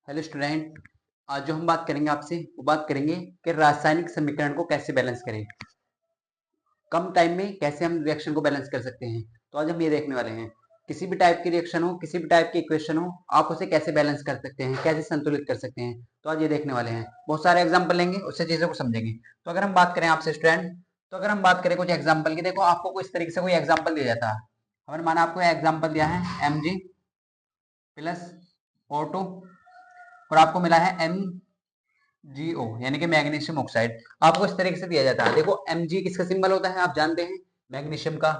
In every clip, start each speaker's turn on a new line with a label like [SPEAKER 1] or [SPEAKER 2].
[SPEAKER 1] Hello student. आज जो हम बात करेंगे आपसे वो बात करेंगे कि रासायनिक समीकरण को कैसे बैलेंस करें, कम टाइम में कैसे हम रिएक्शन को बैलेंस कर सकते हैं। तो आज हम ये देखने वाले हैं, किसी भी टाइप की रिएक्शन हो, किसी भी टाइप की इक्वेशन हो, आप उसे कैसे बैलेंस कर सकते हैं, कैसे संतुलित कर सकते हैं। तो आज ये देखने वाले हैं, बहुत सारे एग्जाम्पल लेंगे, उससे चीजों को समझेंगे। तो अगर हम बात करें आपसे स्टूडेंट, तो अगर हम बात करें कुछ एग्जाम्पल की, देखो आपको कोई इस तरीके से कोई एग्जाम्पल दिया जाता है। हमने माना आपको एग्जाम्पल दिया है Mg प्लस O2 और आपको मिला है MgO यानी कि मैग्नीशियम ऑक्साइड। आपको इस तरीके से दिया जाता है। देखो Mg किसका सिंबल होता है, आप जानते हैं, मैग्नीशियम का।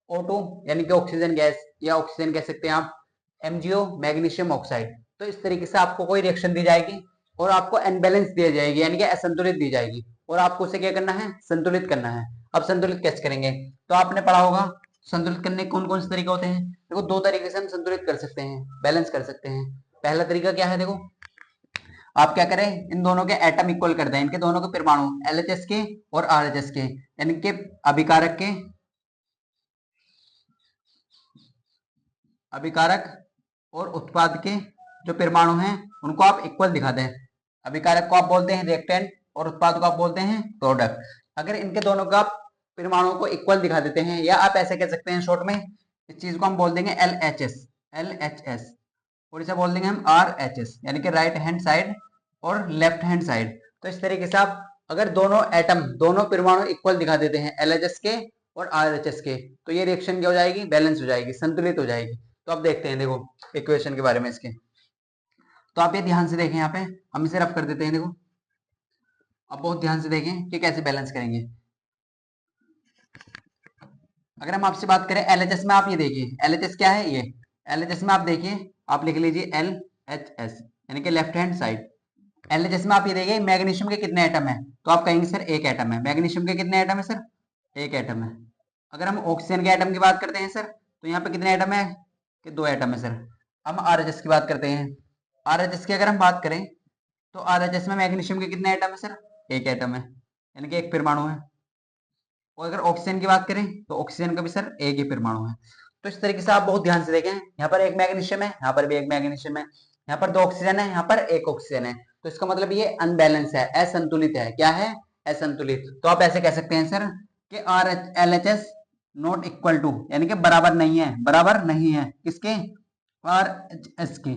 [SPEAKER 1] O2 यानी कि ऑक्सीजन गैस या ऑक्सीजन कह सकते हैं आप। MgO magnesium oxide. तो इस तरीके से आपको कोई रिएक्शन दी जाएगी और आपको अनबैलेंस दी जाएगी यानी कि असंतुलित दी जाएगी, और आपको उसे क्या करना है, संतुलित करना है। अब संतुलित कैसे करेंगे, तो आपने पढ़ा होगा संतुलित करने के कौन कौन से तरीके होते हैं। देखो दो तरीके से हम संतुलित कर सकते हैं, बैलेंस कर सकते हैं। पहला तरीका क्या है, देखो आप क्या करें, इन दोनों के एटम इक्वल कर दें, इनके दोनों के परमाणु LHS के और RHS के, यानी कि अभिकारक और उत्पाद के जो परमाणु हैं उनको आप इक्वल दिखा दें। अभिकारक को आप बोलते हैं रिएक्टेंट और उत्पाद को आप बोलते हैं प्रोडक्ट। अगर इनके दोनों का परमाणु को इक्वल दिखा देते हैं, या आप ऐसे कह सकते हैं शॉर्ट में, इस चीज को हम बोल देंगे LHS और इसे बोल देंगे हम RHS यानी कि राइट हैंड साइड और लेफ्ट हैंड साइड। तो इस तरीके से आप अगर दोनों एटम, दोनों परमाणु इक्वल दिखा देते हैं LHS के और RHS के, तो ये रिएक्शन क्या हो जाएगी, बैलेंस हो जाएगी, संतुलित हो जाएगी। तो आप देखते हैं, देखो इक्वेशन के बारे में इसके, तो आप ये ध्यान से देखें, यहाँ पे हम इसे रफ कर देते हैं। देखो अब बहुत ध्यान से देखें कि कैसे बैलेंस करेंगे। अगर हम आपसे बात करें LHS में, आप ये देखिए LHS क्या है, ये LHS में आप देखिए, आप लिख लीजिए LHS यानी कि लेफ्ट हैंड साइड। LHS में आप ये देखिए मैग्नीशियम के कितने एटम है, तो आप कहेंगे सर एक एटम है। मैग्नीशियम के कितने एटम है सर, एक एटम है। अगर हम ऑक्सीजन के एटम की बात करते हैं सर, तो यहाँ पे कितने एटम है, कि दो एटम है सर। हम RHS की बात करते हैं, RHS की अगर हम बात करें, तो RHS में मैग्नीशियम के कितने एटम है सर, एक एटम है यानी कि एक परमाणु है। और अगर ऑक्सीजन की बात करें, तो ऑक्सीजन का भी सर एक ही परमाणु है। तो इस तरीके से आप बहुत ध्यान से देखें, यहाँ पर एक मैग्नीशियम है, यहाँ पर भी एक मैग्नीशियम है, यहाँ पर दो ऑक्सीजन है, यहाँ पर एक ऑक्सीजन है। तो इसका मतलब ये अनबैलेंस है, असंतुलित है। क्या है, असंतुलित। तो आप ऐसे कह सकते हैं सर कि LHS नॉट इक्वल टू यानी कि बराबर नहीं है, बराबर नहीं है किसके, RHS के।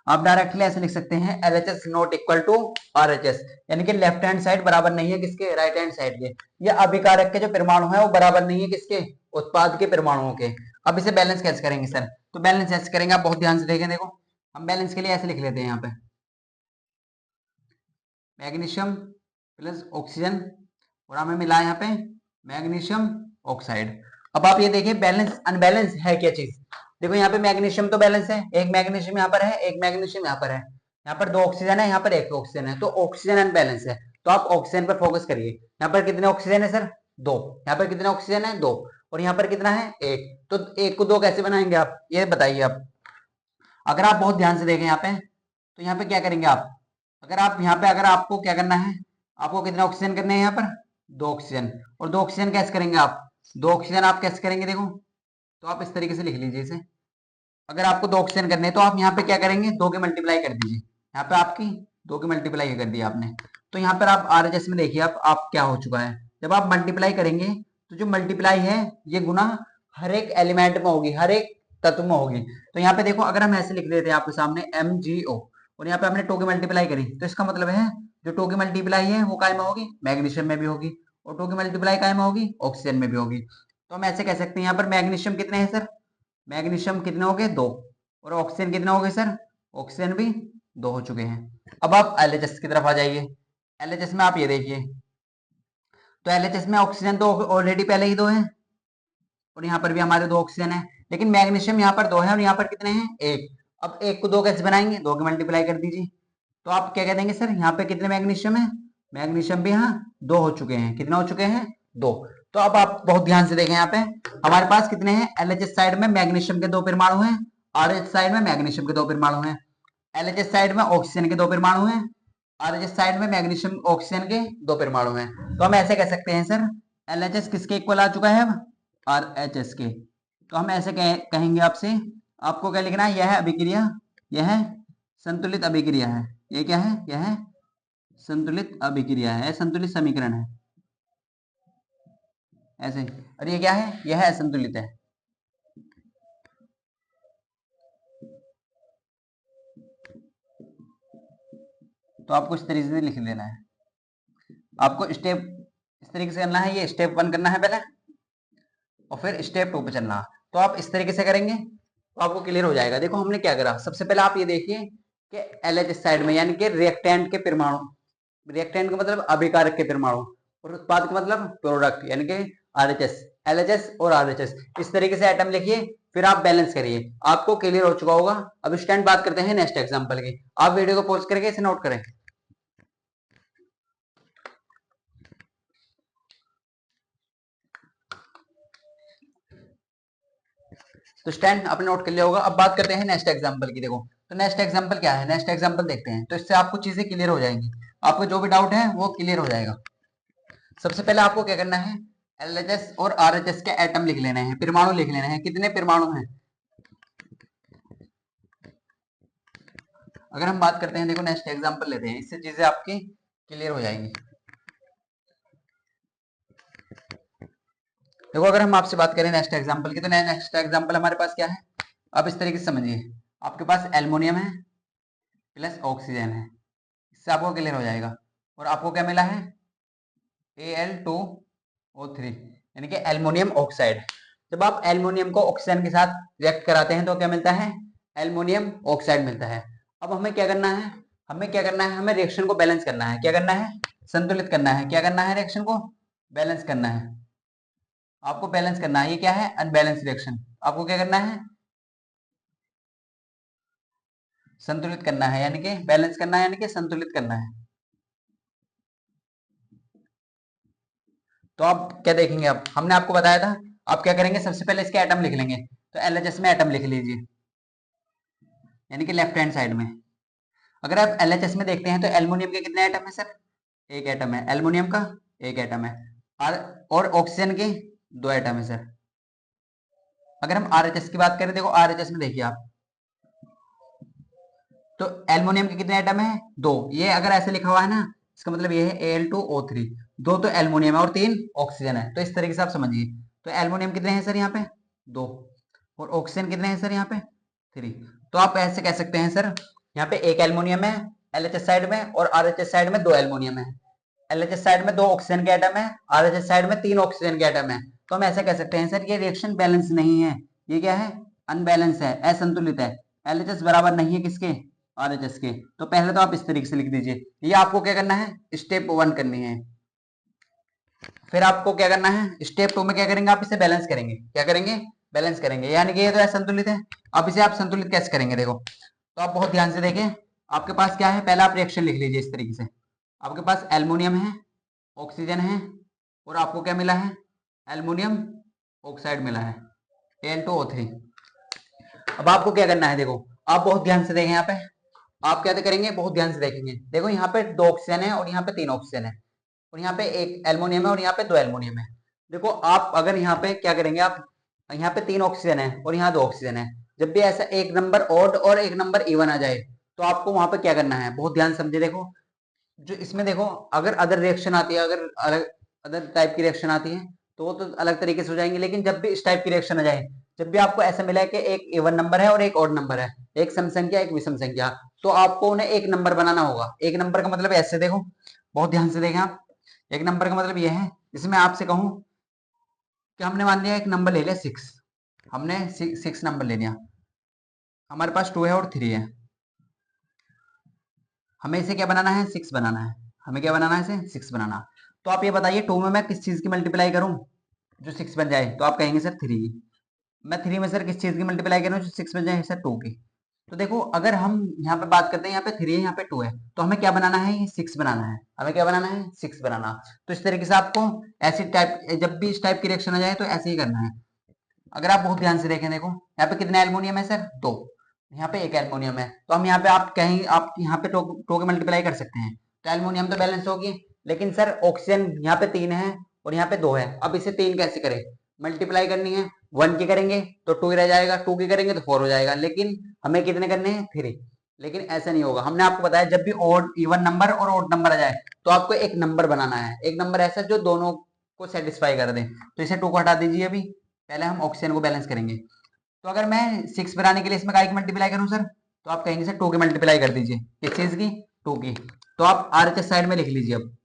[SPEAKER 1] आप डायरेक्टली ऐसे लिख सकते हैं LHS not equal to RHS यानी कि लेफ्ट हैंड साइड बराबर नहीं है किसके, राइट हैंड साइड के। या अभिकारक के जो परमाणु है वो बराबर नहीं है किसके, उत्पाद के परमाणुओं के। अब इसे बैलेंस कैसे करेंगे सर, तो बैलेंस ऐसे करेंगे, आप बहुत ध्यान से देखें। देखो हम बैलेंस के लिए ऐसे लिख लेते हैं, यहाँ पे मैग्नीशियम प्लस ऑक्सीजन और हमें मिला यहाँ पे मैग्नीशियम ऑक्साइड। अब आप ये देखिए बैलेंस अनबैलेंस है क्या चीज। देखो यहाँ पे मैग्नीशियम तो बैलेंस है, एक मैग्नीशियम यहाँ पर है, एक मैग्नीशियम यहाँ पर है, यहाँ पर दो ऑक्सीजन है, यहाँ पर एक ऑक्सीजन है, तो ऑक्सीजन अनबैलेंस है। तो आप ऑक्सीजन पर फोकस करिए। यहाँ पर कितने ऑक्सीजन है सर, दो। यहाँ पर कितने ऑक्सीजन है, दो। और यहाँ पर कितना है, एक। तो एक को दो कैसे बनाएंगे आप, ये बताइए आप। अगर आप बहुत ध्यान से देखें यहाँ पे, तो यहाँ पे क्या करेंगे आप, अगर आप यहाँ पे, अगर आपको क्या करना है, आपको कितने ऑक्सीजन करने हैं यहाँ पर, दो ऑक्सीजन। और दो ऑक्सीजन कैसे करेंगे आप, दो ऑक्सीजन आप कैसे करेंगे, देखो तो आप इस तरीके से लिख लीजिए इसे। अगर आपको दो ऑक्सीजन करने हैं, तो आप यहाँ पे क्या करेंगे, दो की मल्टीप्लाई कर दीजिए। यहाँ पे आपकी दो की मल्टीप्लाई कर दी आपने। तो यहाँ पर आप RHS में देखिए आप क्या हो चुका है, जब आप मल्टीप्लाई करेंगे, तो जो मल्टीप्लाई है ये गुना हर एक एलिमेंट में होगी, हर एक तत्व में होगी। तो यहाँ पे देखो अगर हम ऐसे लिख देते हैं आपके सामने MgO और यहाँ पे हमने टू की मल्टीप्लाई करी, तो इसका मतलब है जो टू की मल्टीप्लाई है वो काय में होगी, मैग्नीशियम में भी होगी, और टू की मल्टीप्लाई काय में होगी, ऑक्सीजन में भी होगी। तो हम ऐसे कह सकते हैं यहाँ पर मैग्नीशियम कितने हैं सर, मैग्नीशियम कितने हो गए, दो। और ऑक्सीजन कितने हो गए सर, ऑक्सीजन भी दो हो चुके हैं। अब आप LHS की तरफ आ जाइए। LHS में आप ये देखिए, तो LHS में ऑक्सीजन तो ऑलरेडी पहले ही दो है, और यहाँ पर भी हमारे दो ऑक्सीजन है, लेकिन मैग्नीशियम यहाँ पर दो है और यहाँ पर कितने हैं, एक। अब एक को दो कैसे बनाएंगे, दो की मल्टीप्लाई कर दीजिए। तो आप क्या कह देंगे सर, यहाँ पे कितने मैग्नीशियम है, मैग्नीशियम भी यहाँ दो हो चुके हैं, कितने हो चुके हैं, दो। तो अब आप बहुत ध्यान से देखें, यहाँ पे हमारे पास कितने हैं, LHS साइड में मैग्नीशियम के दो परमाणु हैं, RH साइड में मैग्नीशियम के दो परमाणु हैं। LHS साइड में ऑक्सीजन के दो परमाणु हैं, RHS साइड में मैग्नीशियम ऑक्सीजन के दो परमाणु हैं। तो हम ऐसे कह सकते हैं सर LHS किसके इक्वल आ चुका है अब, RHS के। तो हम ऐसे कहेंगे आपसे, आपको क्या लिखना है, यह अभिक्रिया, यह संतुलित अभिक्रिया है। ये क्या है? यह है संतुलित अभिक्रिया है, संतुलित समीकरण है ऐसे। और ये क्या है? यह असंतुलित है। तो आपको इस तरीके से लिख देना है। आपको स्टेप इस तरीके से करना है, ये स्टेप 1 करना है पहले और फिर स्टेप 2 पे चलना। तो आप इस तरीके से करेंगे तो आपको क्लियर हो जाएगा। देखो हमने क्या करा, सबसे पहले आप ये देखिए कि LH साइड में यानी कि रिएक्टेंट के परमाणु, रिएक्टेंट का मतलब अभिकारक के परमाणु, और उत्पाद का मतलब प्रोडक्ट यानी कि RHS, LHS और RHS, इस तरीके से एटम लिखिए, फिर आप बैलेंस करिए, आपको क्लियर हो चुका होगा। अब स्टैंड बात करते हैं नेक्स्ट एग्जांपल की। आप वीडियो को पॉज करके इसे नोट करें। तो स्टैंड आपने नोट कर लिया होगा। अब बात करते हैं नेक्स्ट एग्जांपल की। देखो तो नेक्स्ट एग्जांपल क्या है, नेक्स्ट एग्जांपल देखते हैं, तो इससे आपको चीजें क्लियर हो जाएंगी, आपको जो भी डाउट है वो क्लियर हो जाएगा। सबसे पहले आपको क्या करना है, LHS और RHS के एटम लिख लेने हैं, परमाणु लिख लेने हैं। कितने परमाणु हैं? अगर हम बात करते हैं, देखो नेक्स्ट एग्जांपल लेते हैं, इससे चीजें आपकी क्लियर हो जाएंगी। देखो अगर हम आपसे बात करें नेक्स्ट एग्जांपल की, तो नेक्स्ट एग्जांपल हमारे पास क्या है, आप इस तरीके से समझिए। आपके पास एल्युमिनियम है प्लस ऑक्सीजन है, इससे आपको क्लियर हो जाएगा। और आपको क्या मिला है? Al2O3 यानी कि एल्युमिनियम ऑक्साइड। जब आप एल्युमिनियम को ऑक्सीजन के साथ रिएक्ट कराते हैं तो क्या मिलता है? एल्युमिनियम ऑक्साइड मिलता है। अब हमें क्या करना है, हमें रिएक्शन को बैलेंस करना है। क्या करना है? संतुलित करना है। क्या करना है? रिएक्शन को बैलेंस करना है। आपको बैलेंस करना है। ये क्या है? Unbalance reaction. आपको क्या करना है? संतुलित करना है, यानी कि बैलेंस करना है, यानी कि संतुलित करना है। तो आप क्या देखेंगे, अब हमने आपको बताया था, आप क्या करेंगे, सबसे पहले इसके एटम लिख लेंगे। तो LHS में एटम लिख लीजिए, यानी कि लेफ्ट हैंड साइड में। अगर आप LHS में देखते हैं तो एल्युमिनियम के कितने एटम है सर? एक एटम है एल्युमिनियम का, एक एटम है। और ऑक्सीजन के दो एटम है सर। अगर हम RHS की बात करें, देखो RHS में देखिए आप, तो एल्युमिनियम के कितने एटम है? दो। ये अगर ऐसे लिखा हुआ है ना, इसका मतलब ये है Al2O3, दो तो एल्युमिनियम है और तीन ऑक्सीजन है। तो इस तरीके से आप समझिए। तो एल्युमिनियम कितने हैं सर यहाँ पे? दो। और ऑक्सीजन कितने हैं सर यहाँ पे? 3। तो आप ऐसे कह सकते हैं सर, यहाँ पे एक एल्युमिनियम है LHS साइड में और RHS साइड में दो एल्युमिनियम है। LHS साइड में दो ऑक्सीजन के एटम है, RHS साइड में तीन ऑक्सीजन के एटम है। तो हम ऐसा कह सकते हैं सर, ये रिएक्शन बैलेंस नहीं है, ये क्या है? अनबैलेंस है, असंतुलित है। LHS बराबर नहीं है किसके? RHS के। तो पहले तो आप इस तरीके से लिख दीजिए। ये आपको क्या करना है? स्टेप 1 करनी है। फिर आपको क्या करना है? स्टेप 2 में क्या करेंगे, आप इसे बैलेंस करेंगे। क्या करेंगे? बैलेंस करेंगे, यानी कि ये तो असंतुलित है। अब इसे आप संतुलित कैसे करेंगे? देखो तो आप बहुत ध्यान से देखें। आपके पास क्या है, पहला आप रिएक्शन लिख लीजिए इस तरीके से। आपके पास एल्युमिनियम है, ऑक्सीजन है, और आपको क्या मिला है? एल्युमिनियम ऑक्साइड मिला है, Al2O3। अब आपको क्या करना है, देखो आप बहुत ध्यान से देखें। यहाँ पे आप क्या करेंगे, बहुत ध्यान से देखेंगे। देखो यहाँ पे दो ऑक्सीजन है और यहाँ पे तीन ऑक्सीजन है, और यहाँ पे एक एल्युमिनियम है और यहाँ पे दो एल्युमिनियम है। देखो आप अगर यहाँ पे क्या करेंगे, आप यहाँ पे तीन ऑक्सीजन है और यहाँ दो ऑक्सीजन है, जब भी ऐसा एक नंबर ऑड और एक नंबर इवन आ जाए तो आपको वहां पे क्या करना है, बहुत ध्यान समझे। देखो जो इसमें देखो, अगर अदर रिएक्शन आती है, अगर अलग अदर टाइप की रिएक्शन आती है तो वो तो अलग तरीके से हो जाएंगे, लेकिन जब भी इस टाइप की रिएक्शन आ जाए, जब भी आपको ऐसा मिला है कि एक इवन नंबर है और एक ऑड नंबर है, एक सम संख्या एक विषम संख्या, तो आपको उन्हें एक नंबर बनाना होगा। एक नंबर का मतलब ऐसे देखो, बहुत ध्यान से देखें आप। एक नंबर का मतलब यह है, इसमें आपसे कहूं कि हमने मान लिया एक नंबर ले लिया 6, हमने 6 नंबर ले लिया, हमारे पास 2 है और 3 है। हमें इसे क्या बनाना है? 6 बनाना है। हमें क्या बनाना है? इसे 6 बनाना। तो आप ये बताइए 2 में मैं किस चीज की मल्टीप्लाई करूं जो 6 बन जाए? तो आप कहेंगे सर 3 की। मैं 3 में सर किस चीज की मल्टीप्लाई करूं जो 6 बन जाए? सर 2 की। तो देखो अगर हम यहाँ पे बात करते हैं, यहाँ पे 3 है यहाँ पे 2 है, तो हमें क्या बनाना है? ये 6 बनाना है। हमें क्या बनाना है? 6 बनाना। तो इस तरीके से आपको ऐसी टाइप, जब भी इस टाइप की रिएक्शन आ जाए तो ऐसे ही करना है। अगर आप बहुत ध्यान से देखें, देखो यहाँ पे कितने एल्युमिनियम है सर? 2। यहाँ पे एक एल्युमिनियम है, तो हम यहाँ पे आप कहेंगे, आप यहाँ पे टो के मल्टीप्लाई कर सकते हैं, तो एल्युमिनियम तो बैलेंस होगी। लेकिन सर ऑक्सीजन यहाँ पे 3 है और यहाँ पे 2 है, अब इसे 3 कैसे करें? मल्टीप्लाई करनी है, 1 की करेंगे तो 2 ही रह जाएगा, 2 की करेंगे तो 4 हो जाएगा, लेकिन हमें कितने करने हैं? 3। लेकिन ऐसा नहीं होगा। हमने आपको बताया जब भी ऑड इवन नंबर और ऑड नंबर आ जाए तो आपको एक नंबर बनाना है, एक नंबर ऐसा जो दोनों को सेटिस्फाई कर दे। तो इसे 2 को हटा दीजिए। अभी पहले हम ऑक्सीजन को बैलेंस करेंगे। तो अगर मैं 6 बनाने के लिए इसमें काय की मल्टीप्लाई करूं सर, तो आप कहेंगे सर 2 की मल्टीप्लाई कर दीजिए। किस चीज की? 2 की। तो आप आरएचएस साइड में लिख लीजिए। अब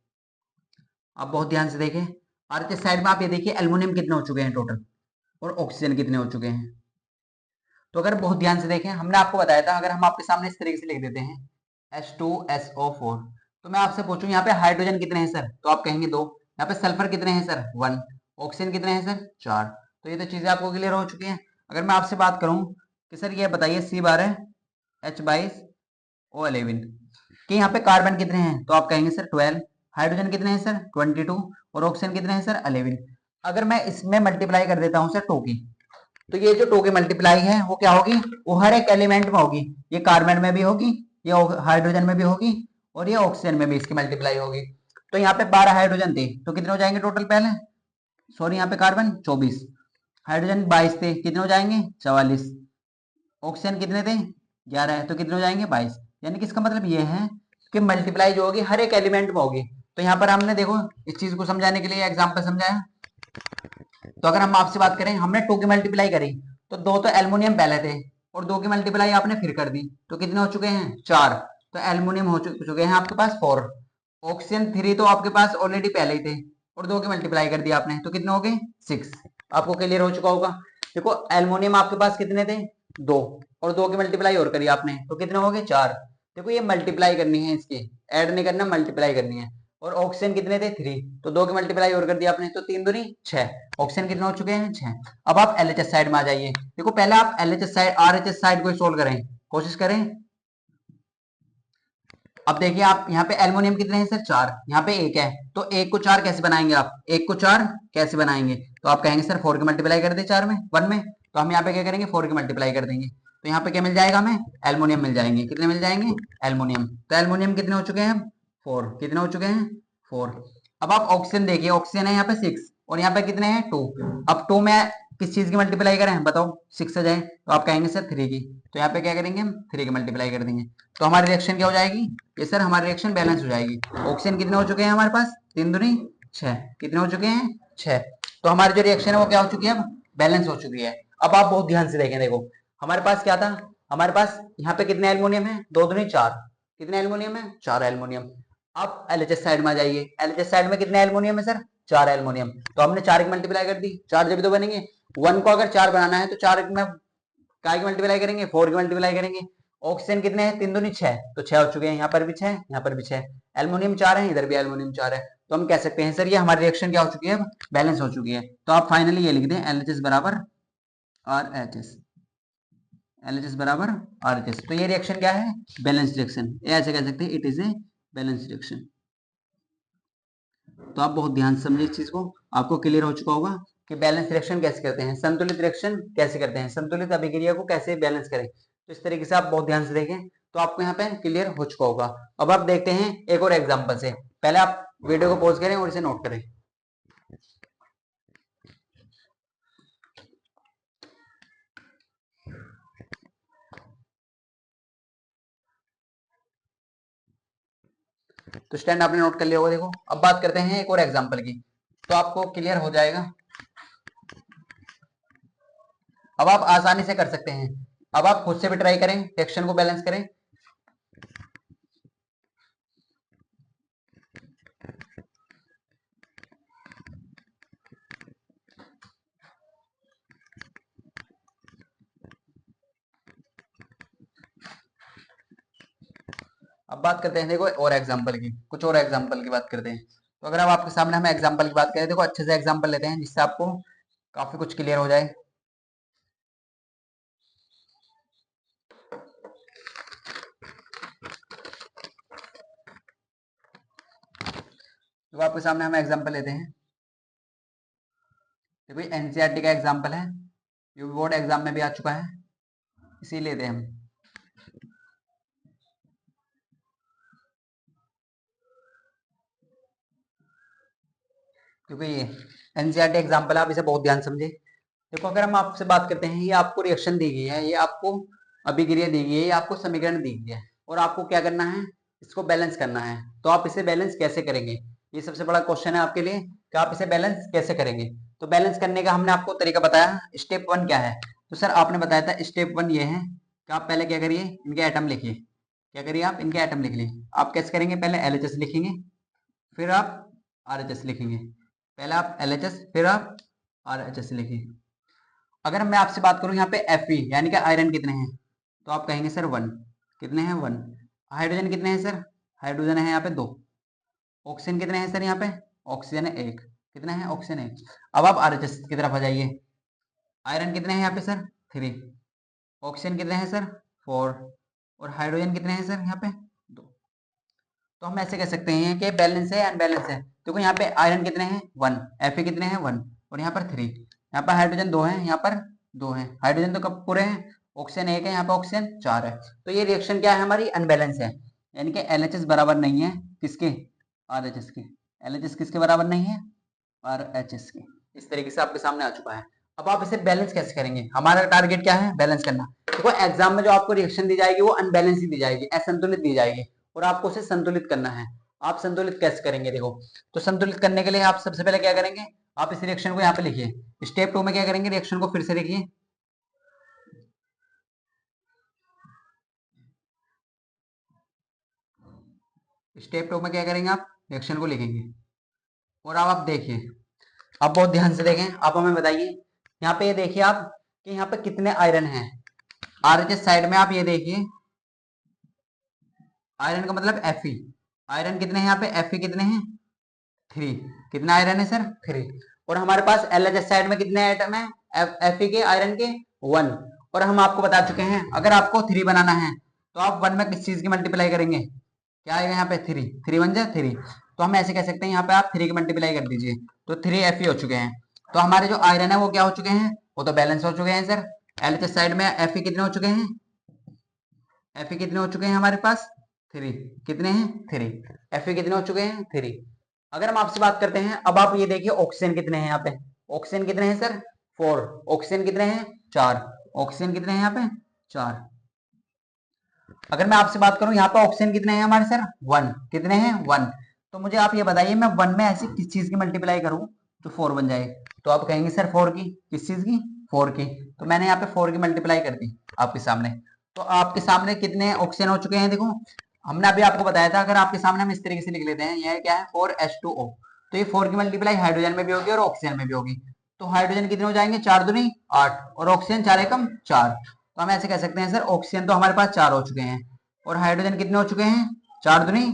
[SPEAKER 1] आप बहुत ध्यान से देखें, आरएचएस साइड में आप ये देखिए एल्युमिनियम कितने हो चुके हैं टोटल और ऑक्सीजन कितने हो चुके हैं। तो अगर बहुत ध्यान से देखें, हमने आपको बताया था अगर हम आपके सामने इस तरीके से लिख देते हैं H2SO4, तो मैं आपसे पूछूं यहाँ पे हाइड्रोजन कितने हैं सर, तो आप कहेंगे 2। यहाँ पे सल्फर कितने हैं सर 1। ऑक्सीजन कितने हैं सर 4। तो ये तो चीजें आपको क्लियर हो चुकी हैं। अगर मैं आपसे बात करूं कि सर ये बताइए C12 H22O11 कि यहाँ पे कार्बन कितने हैं, तो आप कहेंगे सर 12। हाइड्रोजन कितने हैं सर 22 और ऑक्सीजन कितने हैं सर 11। अगर मैं इसमें मल्टीप्लाई कर देता हूँ सर 2 की, तो ये जो 2 की मल्टीप्लाई है वो क्या होगी, वो हर एक एलिमेंट में होगी। ये कार्बन में भी होगी, ये हाइड्रोजन में भी होगी और ये ऑक्सीजन में भी इसकी मल्टीप्लाई होगी। तो यहाँ पे 12 हाइड्रोजन थे तो कितने हो जाएंगे टोटल, पहले सॉरी यहाँ पे कार्बन 24, हाइड्रोजन 22 थे कितने हो जाएंगे 44, ऑक्सीजन कितने थे 11 है तो कितने हो जाएंगे 22। यानी कि इसका मतलब ये है कि मल्टीप्लाई जो होगी हर एक एलिमेंट में होगी। तो यहाँ पर हमने देखो इस चीज को समझाने के लिए एग्जाम्पल समझाया। तो अगर हम आपसे बात करें, हमने 2 की मल्टीप्लाई करी तो 2 तो एल्युमिनियम पहले थे और 2 की मल्टीप्लाई आपने फिर कर दी तो कितने हो चुके हैं 4। तो एल्युमिनियम हो चुके हैं आपके पास 4। ऑक्सीजन 3 तो आपके पास ऑलरेडी पहले ही थे और 2 की मल्टीप्लाई कर दी आपने तो कितने हो गए 6। आपको क्लियर हो चुका होगा। देखो एल्युमिनियम आपके पास कितने थे 2 और 2 की मल्टीप्लाई और करी आपने तो कितने हो गए 4। देखो ये मल्टीप्लाई करनी है, इसकी ऐड नहीं करना, मल्टीप्लाई करनी है। और ऑक्सीजन कितने थे 3 तो 2 की मल्टीप्लाई और कर दी आपने तो 3 दूनी 6। ऑक्सीजन कितने हो चुके हैं 6। अब आप एलएचएस साइड में आ जाइए। देखो पहले आप एलएचएस साइड आरएचएस साइड को सोल्व करें, कोशिश करें। अब देखिए आप यहाँ पे एल्युमिनियम कितने हैं सर 4, यहाँ पे 1 है तो 1 को 4 कैसे बनाएंगे, आप 1 को 4 कैसे बनाएंगे, तो आप कहेंगे सर 4 की मल्टीप्लाई कर दे 4 में 1 में। तो हम यहाँ पे क्या करेंगे 4 की मल्टीप्लाई कर देंगे तो यहाँ पे क्या मिल जाएगा हमें एल्युमिनियम मिल जाएंगे। कितने मिल जाएंगे एल्युमिनियम, तो एल्युमिनियम कितने हो चुके हैं 4। कितने हो चुके हैं 4। अब आप ऑक्सीजन देखिए, ऑक्सीजन है यहाँ पे 6 और यहाँ पे कितने हैं 2। अब 2 में किस चीज की मल्टीप्लाई करें बताओ 6 से जाए तो आप कहेंगे सर 3 की। तो यहाँ पे क्या करेंगे हम 3 की मल्टीप्लाई कर देंगे तो हमारी रिएक्शन क्या हो जाएगी, ये सर हमारी रिएक्शन बैलेंस हो जाएगी। ऑक्सीजन कितने हो चुके हैं हमारे पास 3 दूनी 6, कितने हो चुके हैं 6। तो हमारी जो रिएक्शन है वो क्या हो चुकी है अब बैलेंस हो चुकी है। अब आप बहुत ध्यान से देखें, देखो हमारे पास क्या था, हमारे पास यहाँ पे कितने एल्युमिनियम है 2 दूनी 4, कितने एल्युमिनियम है 4 एल्युमिनियम। आप एलएचएस साइड में आ जाइए, एलएचएस साइड में कितने एल्युमिनियम है सर 4 एल्युमिनियम। तो हमने 4 की मल्टीप्लाई कर दी, 4 जब तो बनेंगे 1 को अगर 4 बनाना है तो 4 में काय की मल्टीप्लाई करेंगे 4 की मल्टीप्लाई करेंगे। ऑक्सीजन कितने हैं 3 दूनी 6 तो 6 हो चुके हैं, यहाँ पर भी 6 यहाँ पर भी 6, एल्युमिनियम 4 है इधर भी एल्युमिनियम 4 है। तो हम कह सकते हैं सर ये हमारी रिएक्शन क्या हो चुकी है बैलेंस हो चुकी है। तो आप फाइनली ये लिख दें एलएचएस बराबर आरएचएस, एलएचएस बराबर आरएचएस। तो ये रिएक्शन क्या है बैलेंस रिएक्शन, ऐसे कह सकते हैं it is a balance reaction. तो आप बहुत ध्यान से समझिए इस चीज को, आपको क्लियर हो चुका होगा कि बैलेंस रिएक्शन कैसे करते हैं, संतुलित रिएक्शन कैसे करते हैं, संतुलित अभिक्रिया को कैसे बैलेंस करें। तो इस तरीके से आप बहुत ध्यान से देखें तो आपको यहाँ पे क्लियर हो चुका होगा। अब आप देखते हैं एक और एग्जाम्पल से, पहले आप वीडियो को पॉज करें और इसे नोट करें। तो स्टैंड आपने नोट कर लिया होगा। देखो अब बात करते हैं एक और एग्जाम्पल की, तो आपको क्लियर हो जाएगा। अब आप आसानी से कर सकते हैं, अब आप खुद से भी ट्राई करें, रिएक्शन को बैलेंस करें। अब बात करते हैं देखो और एग्जाम्पल की, कुछ और एग्जाम्पल की बात करते हैं। तो अगर अब आपके सामने हम एग्जाम्पल की बात करें, देखो अच्छे से एग्जाम्पल लेते हैं जिससे आपको काफी कुछ क्लियर हो जाए। तो आपके सामने हम एग्जाम्पल लेते हैं, देखो एनसीईआरटी का एग्जाम्पल है, ये बोर्ड एग्जाम में भी आ चुका है, इसी लेते हैं हम। क्योंकि ये एनसीईआरटी एग्जाम्पल आप इसे बहुत ध्यान समझे। देखो अगर हम आपसे बात करते हैं, ये आपको रिएक्शन दी गई है, ये आपको अभिक्रिया दी गई है, आपको समीकरण दी गई है और आपको क्या करना है, इसको बैलेंस करना है। तो आप इसे बैलेंस कैसे करेंगे, ये सबसे बड़ा क्वेश्चन है आपके लिए कि आप इसे बैलेंस कैसे करेंगे। तो बैलेंस करने का हमने आपको तरीका बताया। स्टेप 1 क्या है, तो सर आपने बताया था स्टेप 1 ये है कि आप पहले क्या करिए, इनके एटम लिखिए। क्या करिए आप, इनके एटम लिख लिए। आप कैसे करेंगे, पहले एलएचएस लिखेंगे, फिर आप आरएचएस लिखेंगे। पहले आप एलएचएस फिर आप आरएचएस लिखिए। अगर मैं आपसे बात करूं यहाँ पे Fe यानी कि आयरन कितने हैं, तो आप कहेंगे सर 1। कितने हैं, 1। हाइड्रोजन कितने हैं सर, हाइड्रोजन है यहाँ पे 2। ऑक्सीजन कितने हैं सर, यहाँ पे ऑक्सीजन है 1। कितने हैं, ऑक्सीजन 1। अब आप आरएचएस की तरफ आ जाइए। आयरन कितने हैं यहाँ पे सर, 3। ऑक्सीजन कितने हैं सर, 4। और हाइड्रोजन कितने हैं सर, यहाँ पे 2। तो हम ऐसे कह सकते हैं कि बैलेंस है अनबैलेंस है। देखो यहाँ पे आयरन कितने हैं, 1। Fe कितने हैं, 1। और यहाँ पर 3। यहाँ पर हाइड्रोजन 2 है, यहाँ पर 2 है। हाइड्रोजन तो कब पूरे हैं, ऑक्सीजन 1 है, यहाँ पर ऑक्सीजन 4 है। तो ये रिएक्शन क्या है, हमारी अनबैलेंस है। यानी कि LHS बराबर नहीं है किसके, RHS के। LHS किसके बराबर नहीं है, RHS के। इस तरीके से आपके सामने आ चुका है। अब आप इसे बैलेंस कैसे करेंगे, हमारा टारगेट क्या है, बैलेंस करना। देखो एग्जाम में जो आपको रिएक्शन दी जाएगी वो अनबैलेंस ही दी जाएगी, असंतुलित दी जाएगी और आपको उसे संतुलित करना है। आप संतुलित कैसे करेंगे, देखो तो संतुलित करने के लिए आप सबसे पहले क्या करेंगे, आप इस रिएक्शन को यहाँ पे लिखिए। स्टेप 2 में क्या करेंगे, रिएक्शन को फिर से लिखिए। स्टेप 2 में क्या करेंगे, आप रिएक्शन को लिखेंगे और अब आप देखिए, आप बहुत ध्यान से देखें, आप हमें बताइए यहाँ पे ये देखिए आप कि यहाँ पे कितने आयरन हैं। आरएचएस साइड में आप ये देखिए, आयरन का मतलब Fe। आयरन कितने हैं यहाँ पे, Fe कितने हैं, 3। कितना आयरन है सर, 3। और हमारे पास LHS साइड में कितने आइटम है, Fe के, आयरन के 1। और हम आपको बता चुके हैं अगर आपको 3 बनाना है तो आप 1 में किस चीज की मल्टीप्लाई करेंगे, क्या आएगा यहाँ पे 3। 3 1 जा 3। तो हम ऐसे कह सकते हैं यहाँ पे आप 3 की मल्टीप्लाई कर दीजिए तो 3 Fe हो चुके हैं। तो हमारे जो आयरन है वो क्या हो चुके हैं, वो तो बैलेंस हो चुके हैं सर। LHS साइड में Fe कितने हो चुके हैं, Fe कितने हो चुके हैं हमारे पास, 3। कितने हैं, 3। Fe कितने हो चुके हैं, 3। अगर हम आपसे बात करते हैं, अब आप ये देखिए ऑक्सीजन कितने हैं यहाँ पे, ऑक्सीजन कितने हैं सर, 4। ऑक्सीजन कितने हैं, 4। ऑक्सीजन कितने हैं यहाँ पे, 4। अगर मैं आपसे बात करूं यहाँ पे ऑक्सीजन कितने हैं हमारे सर, 1। कितने हैं, 1। तो मुझे आप ये बताइए मैं 1 में ऐसी किस चीज की मल्टीप्लाई करूं तो 4 बन जाए। तो आप कहेंगे सर 4 की, किस चीज की, 4 की। तो मैंने यहाँ पे 4 की मल्टीप्लाई कर दी आपके सामने। तो आपके सामने कितने ऑक्सीजन हो चुके हैं, देखो हमने अभी आपको बताया था, अगर आपके सामने हम इस तरीके से लिख लेते हैं, यह क्या है 4H2O। तो ये 4 की मल्टीप्लाई हाइड्रोजन में भी होगी और ऑक्सीजन में भी होगी। तो हाइड्रोजन कितने हो जाएंगे, 4 दूनी 8 और ऑक्सीजन 4 एकम 4। तो हम ऐसे कह सकते हैं सर ऑक्सीजन तो हमारे पास 4 हो चुके हैं और हाइड्रोजन कितने हो चुके हैं, 4 दूनी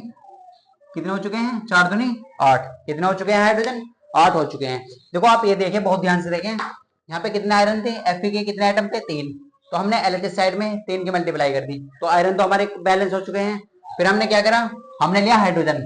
[SPEAKER 1] कितने हो चुके हैं, 4 दूनी 8। कितने हो चुके हैं हाइड्रोजन, 8 हो चुके हैं। देखो आप ये देखें, बहुत ध्यान से देखें, यहाँ पे कितने आयरन थे, Fe के कितने आइटम थे, 3। तो हमने LHS साइड में 3 की मल्टीप्लाई कर दी तो आयरन तो हमारे बैलेंस हो चुके हैं। फिर हमने क्या करा, हमने लिया हाइड्रोजन,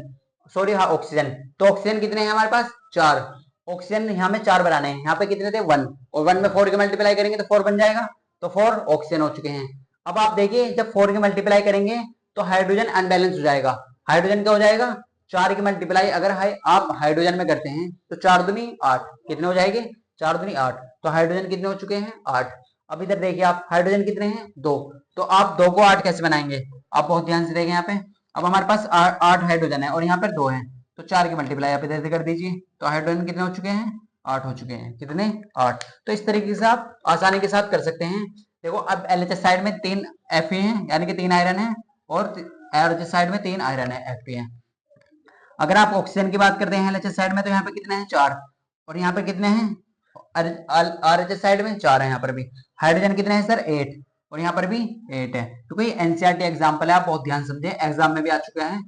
[SPEAKER 1] सॉरी हाँ ऑक्सीजन। तो ऑक्सीजन कितने हैं हमारे पास, 4। ऑक्सीजन यहाँ में 4 बनाने हैं, यहाँ पे कितने थे, 1। और 1 में 4 की मल्टीप्लाई करेंगे तो 4 बन जाएगा। तो 4 ऑक्सीजन हो चुके हैं। अब आप देखिए जब 4 की मल्टीप्लाई करेंगे तो हाइड्रोजन अनबैलेंस हो जाएगा। हाइड्रोजन क्या हो जाएगा, 4 की मल्टीप्लाई अगर आप हाइड्रोजन में करते हैं तो 4 दूनी 8। कितने हो जाएंगे, 4 दूनी 8। तो हाइड्रोजन कितने हो चुके हैं, 8। अब इधर देखिए आप हाइड्रोजन कितने हैं, 2। तो आप 2 को 8 कैसे बनाएंगे, आप बहुत ध्यान से देखें यहाँ पे। अब हमारे पास 8 हाइड्रोजन है और यहाँ पर 2 है तो 4 की मल्टीप्लाई आप इधर से कर दीजिए। तो हाइड्रोजन कितने हो चुके हैं, 8 हो चुके हैं। कितने, 8। तो इस तरीके से आप आसानी के साथ कर सकते हैं। देखो अब LHS साइड में 3 Fe हैं यानी कि 3 आयरन है और RHS साइड में 3 आयरन है, Fe है। अगर आप ऑक्सीजन की बात करते हैं LHS साइड में तो यहाँ पे कितने हैं, 4। और यहाँ पे कितने हैं, RHS साइड में 4 है यहाँ पर भी। हाइड्रोजन कितने हैं सर, 8। और यहाँ पर भी 8 है। तो कोई NCERT एग्जाम्पल है, आप बहुत ध्यान समझे, एग्जाम में भी आ चुका है।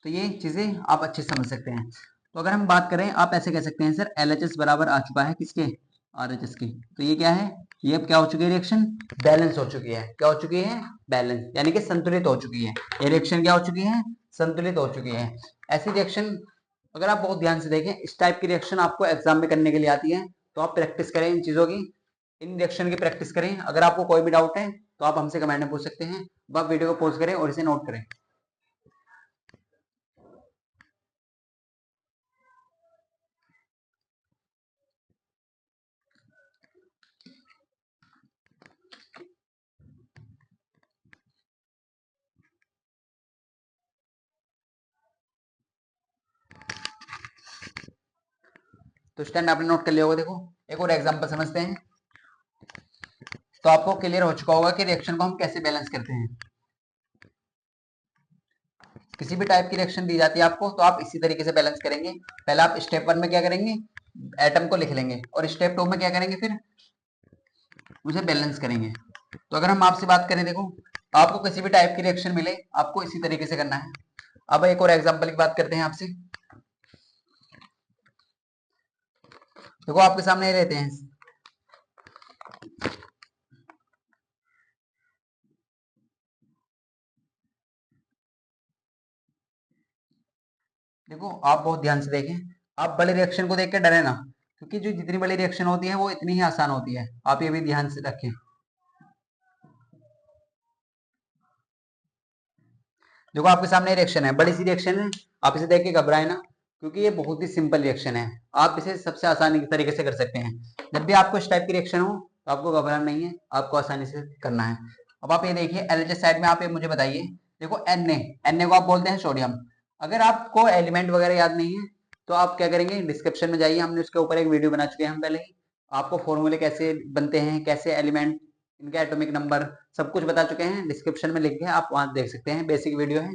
[SPEAKER 1] तो ये चीजें आप अच्छे समझ सकते हैं। तो अगर हम बात करें, आप ऐसे कह सकते हैं सर LHS बराबर आ चुका है किसके, RHS की। तो ये क्या है, ये अब क्या हो चुकी है, रिएक्शन बैलेंस हो चुकी है। क्या हो चुकी है, बैलेंस यानी कि संतुलित हो चुकी है। ये रिएक्शन क्या हो चुकी है, संतुलित हो चुकी है। ऐसी रिएक्शन अगर आप बहुत ध्यान से देखें, इस टाइप की रिएक्शन आपको एग्जाम में करने के लिए आती है। तो आप प्रैक्टिस करें इन चीजों की, इन रिएक्शन की प्रैक्टिस करें। अगर आपको कोई भी डाउट है तो आप हमसे कमेंट में पूछ सकते हैं। आप वीडियो को पॉज करें और इसे नोट करें। तो स्टूडेंट आपने नोट कर लिया होगा। देखो एक और एग्जांपल समझते हैं, तो आपको क्लियर हो चुका होगा कि रिएक्शन को हम कैसे बैलेंस करते हैं। किसी भी टाइप की रिएक्शन दी जाती है आपको, तो आप इसी तरीके से बैलेंस करेंगे। पहले आप स्टेप 1 में क्या करेंगे, एटम को लिख लेंगे, और स्टेप 2 में क्या करेंगे, फिर उसे बैलेंस करेंगे। तो अगर हम आपसे बात करें, देखो आपको किसी भी टाइप की रिएक्शन मिले, आपको इसी तरीके से करना है। अब एक और एग्जांपल की बात करते हैं आपसे। देखो आपके सामने रहते हैं, देखो आप बहुत ध्यान से देखें, आप बड़े रिएक्शन को देख के डरे ना, क्योंकि जो जितनी बड़ी रिएक्शन होती है वो इतनी ही आसान होती है। आप ये भी ध्यान से रखें। देखो आपके सामने रिएक्शन है, बड़ी सी रिएक्शन है, आप इसे देख के घबराए ना, क्योंकि ये बहुत ही सिंपल रिएक्शन है। आप इसे सबसे आसानी तरीके से कर सकते हैं। जब भी आपको इस टाइप की रिएक्शन हो तो आपको घबराना नहीं है, आपको आसानी से करना है। अब आप ये देखिए एलएचएस साइड में, आप ये मुझे बताइए, देखो Na को आप बोलते हैं सोडियम। अगर आपको एलिमेंट वगैरह याद नहीं है तो आप क्या करेंगे, डिस्क्रिप्शन में जाइए, हमने उसके ऊपर एक वीडियो बना चुके हैं हम पहले ही। आपको फॉर्मूले कैसे बनते हैं, कैसे एलिमेंट, इनका एटॉमिक नंबर सब कुछ बता चुके हैं, डिस्क्रिप्शन में लिख के आप वहां देख सकते हैं, बेसिक वीडियो है।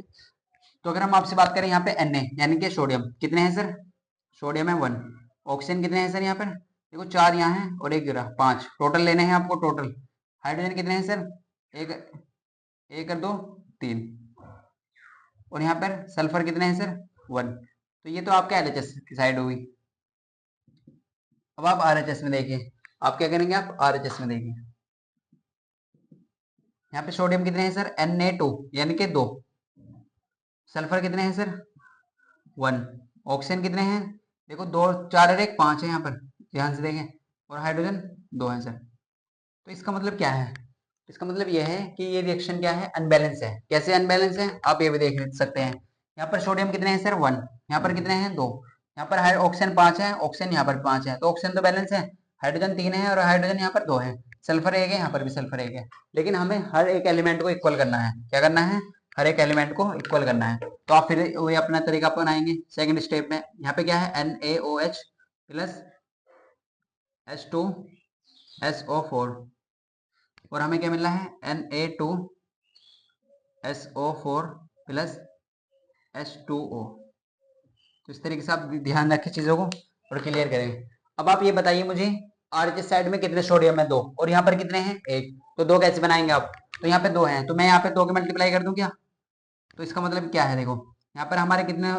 [SPEAKER 1] तो अगर हम आपसे बात करें यहाँ पे Na यानी कि सोडियम कितने हैं सर, सोडियम है 1। ऑक्सीजन कितने हैं सर, यहाँ पर देखो 4 यहाँ है और 1 गिरा, 5 टोटल लेने हैं आपको टोटल। हाइड्रोजन कितने हैं सर, एक, एक और 2, 3। और यहाँ पर सल्फर कितने हैं सर, 1। तो ये तो आपका एलएचएस की साइड होगी। अब आप आरएचएस में देखिए, आप क्या करेंगे, आप आरएचएस में देखिए, यहाँ पे सोडियम कितने हैं सर, Na2 यानी कि 2। सल्फर कितने हैं सर, 1। ऑक्सीजन कितने हैं, देखो 2, 4 और 1, 5 है यहाँ पर, ध्यान से देखें। और हाइड्रोजन 2 है सर। तो इसका मतलब क्या है, इसका मतलब यह है कि ये रिएक्शन क्या है, अनबैलेंस है। कैसे अनबैलेंस है, आप ये भी देख सकते हैं। यहाँ पर सोडियम कितने हैं सर, 1। यहाँ पर कितने हैं, 2। यहाँ पर ऑक्सीजन 5 है, ऑक्सीजन यहाँ पर 5 है, तो ऑक्सीजन तो बैलेंस है। हाइड्रोजन 3 है और हाइड्रोजन यहाँ पर 2 है। सल्फर 1 है, यहाँ पर भी सल्फर 1 है। लेकिन हमें हर एक एलिमेंट को इक्वल करना है। क्या करना है, हर एक एलिमेंट को इक्वल करना है। तो आप फिर वही अपना तरीका अपनाएंगे। सेकंड स्टेप में यहाँ पे क्या है, NaOH प्लस H2SO4, और हमें क्या मिल रहा है, Na2SO4 प्लस H2O। तो इस तरीके से आप ध्यान रखें चीजों को और क्लियर करें। अब आप ये बताइए मुझे, आरएचएस साइड में कितने सोडियम है, 2, और यहाँ पर कितने हैं, 1। तो 2 कैसे बनाएंगे आप, तो यहाँ पे 2 हैं, तो मैं यहाँ पे 2 के मल्टीप्लाई कर दूं क्या। तो इसका मतलब क्या है, देखो यहाँ पर हमारे कितने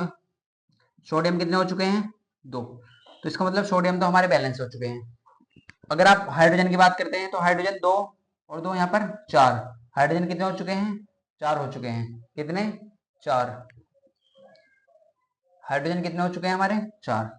[SPEAKER 1] सोडियम कितने हो चुके हैं, 2। तो इसका मतलब सोडियम तो हमारे बैलेंस हो चुके हैं। अगर आप हाइड्रोजन की बात करते हैं तो हाइड्रोजन 2 और 2 यहाँ पर 4। हाइड्रोजन कितने हो चुके हैं, 4 हो चुके हैं। कितने, 4। हाइड्रोजन कितने हो चुके हैं हमारे, 4।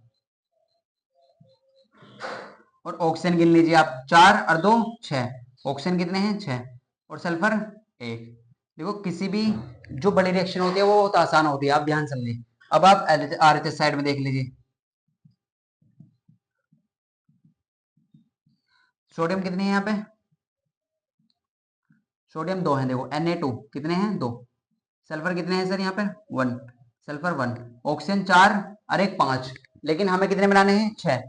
[SPEAKER 1] और ऑक्सीजन गिन लीजिए आप, 4 और 2 6। ऑक्सीजन कितने हैं, 6। और सल्फर 1। देखो किसी भी जो बड़ी रिएक्शन होती है वो तो आसान होती है, आप ध्यान समझिए। अब आप आरएचएस साइड में देख लीजिए, सोडियम कितनी है यहाँ पे, सोडियम 2 है, देखो Na2 कितने हैं, 2। सल्फर कितने हैं सर यहाँ पर, 1। सल्फर 1। ऑक्सीजन 4 और 1 5। लेकिन हमें कितने बनाने हैं, 6।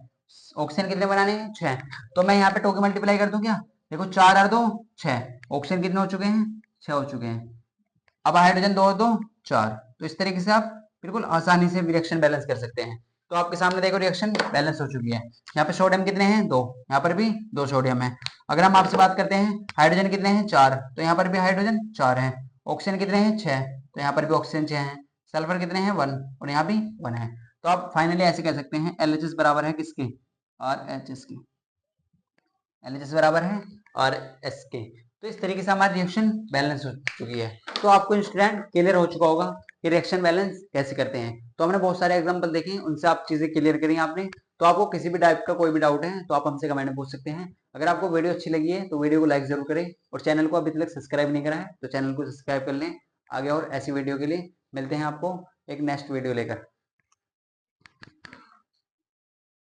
[SPEAKER 1] ऑक्सीजन कितने बनाने हैं, 6। तो मैं यहाँ पे 2 के मल्टीप्लाई कर दूं क्या, देखो 4 और 2 6। ऑक्सीजन कितने हो चुके हैं, 6 हो चुके हैं। अब हाइड्रोजन 2 और 2 4। तो इस तरीके से आप बिल्कुल आसानी से रिएक्शन बैलेंस कर सकते हैं। तो आपके सामने देखो रिएक्शन बैलेंस हो चुकी है। यहाँ पे सोडियम कितने हैं, 2। यहाँ पर भी 2 सोडियम है। अगर हम आपसे बात करते हैं हाइड्रोजन कितने हैं, 4। तो यहाँ पर भी हाइड्रोजन 4 है। ऑक्सीजन कितने हैं, 6। तो यहाँ पर भी ऑक्सीजन 6 है। सल्फर कितने हैं, 1। और यहाँ भी 1 है। तो आप फाइनली ऐसे कह सकते हैं LHS बराबर है किसके, RHS की। LHS बराबर है RS के। तो इस तरीके से हमारी रिएक्शन बैलेंस हो चुकी है। तो आपको स्टूडेंट क्लियर हो चुका होगा कि रिएक्शन बैलेंस कैसे करते हैं। तो हमने बहुत सारे एग्जांपल देखे, उनसे आप चीजें क्लियर करी आपने। तो आपको किसी भी टाइप का कोई भी डाउट है तो आप हमसे कमेंट में पूछ सकते हैं। अगर आपको वीडियो अच्छी लगी है तो वीडियो को लाइक जरूर करें, और चैनल को अभी तक सब्सक्राइब नहीं करा है तो चैनल को सब्सक्राइब कर लें। आगे और ऐसी वीडियो के लिए मिलते हैं आपको एक नेक्स्ट वीडियो लेकर।